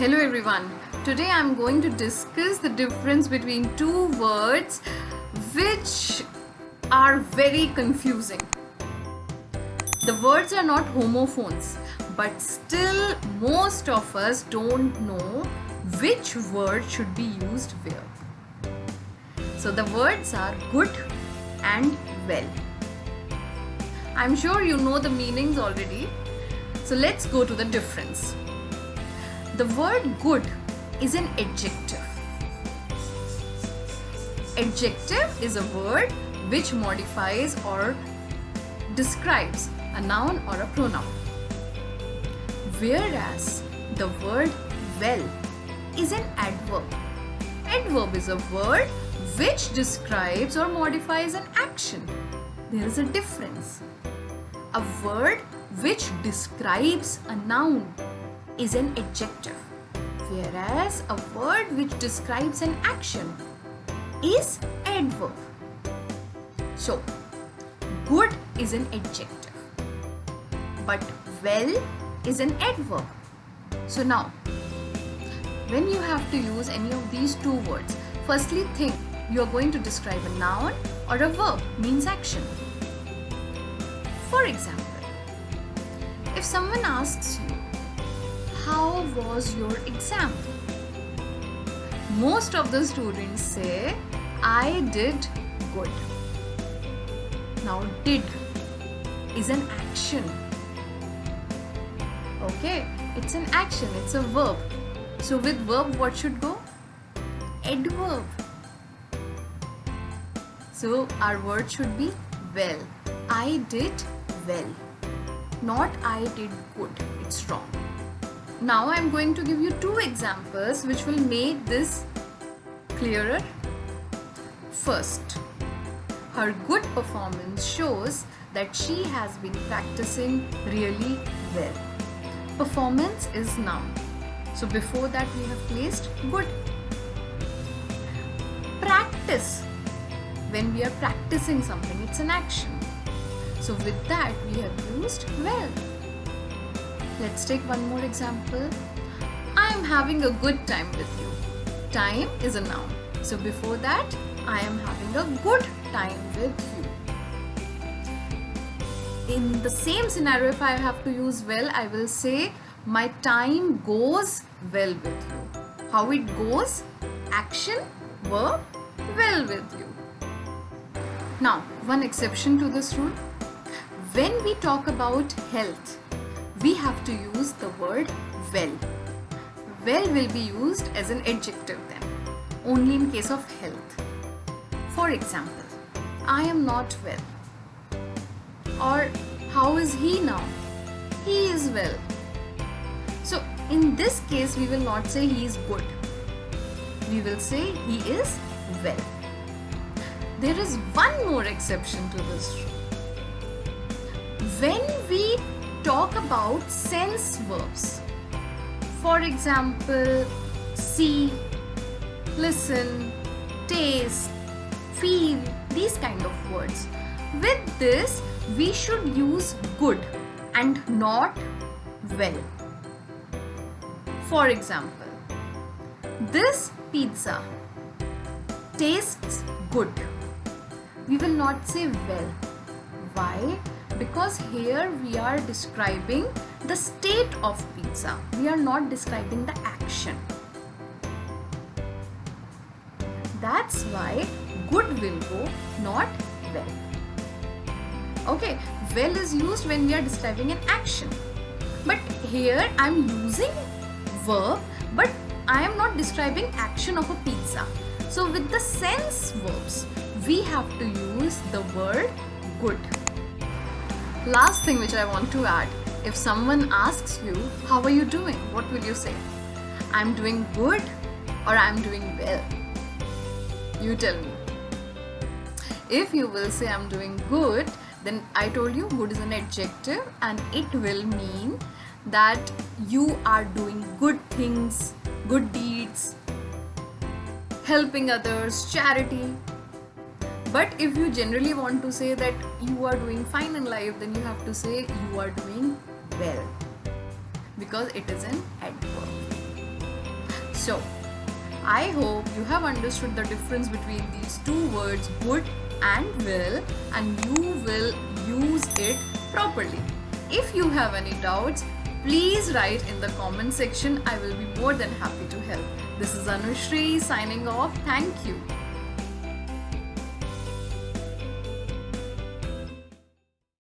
Hello everyone. Today I am going to discuss the difference between two words which are very confusing. The words are not homophones, but still most of us don't know which word should be used where. So the words are good and well. I'm sure you know the meanings already. So let's go to the difference. The word good is an adjective. Adjective is a word which modifies or describes a noun or a pronoun. Whereas the word well is an adverb. Adverb is a word which describes or modifies an action. There is a difference. A word which describes a noun is an adjective, whereas a word which describes an action is adverb. So, good is an adjective, but well is an adverb. So now, when you have to use any of these two words, firstly think you are going to describe a noun or a verb, means action. For example, if someone asks you, how was your exam? Most of the students say, I did good. Now, did is an action. Okay, it's an action, it's a verb. So with verb, what should go? Adverb. So our word should be well. I did well. Not I did good. It's wrong. Now I am going to give you two examples which will make this clearer. First, her good performance shows that she has been practicing really well. Performance is noun. So before that we have placed good. Practice. When we are practicing something, it's an action. So with that we have used well. Let's take one more example. I am having a good time with you. Time is a noun. So before that, I am having a good time with you. In the same scenario, if I have to use well, I will say my time goes well with you. How it goes? Action, verb, well with you. Now, one exception to this rule. When we talk about health, we have to use the word well. Well will be used as an adjective then, only in case of health. For example, I am not well. Or, how is he now? He is well. So, in this case, we will not say he is good. We will say he is well. There is one more exception to this rule. When we talk about sense verbs, for example, see, listen, taste, feel, these kind of words. With this, we should use good and not well. For example, this pizza tastes good. We will not say well. Why? Because here we are describing the state of pizza. We are not describing the action. That's why good will go, not well. Okay, well is used when we are describing an action. But here I am using verb, but I am not describing action of a pizza. So with the sense verbs, we have to use the word good. Last thing which I want to add, if someone asks you, how are you doing? What will you say? I'm doing good or I'm doing well? You tell me. If you will say I'm doing good, then I told you good is an adjective and it will mean that you are doing good things, good deeds, helping others, charity. But if you generally want to say that you are doing fine in life, then you have to say you are doing well, because it is an adverb. So, I hope you have understood the difference between these two words, would and will, and you will use it properly. If you have any doubts, please write in the comment section. I will be more than happy to help. This is Anushree signing off. Thank you.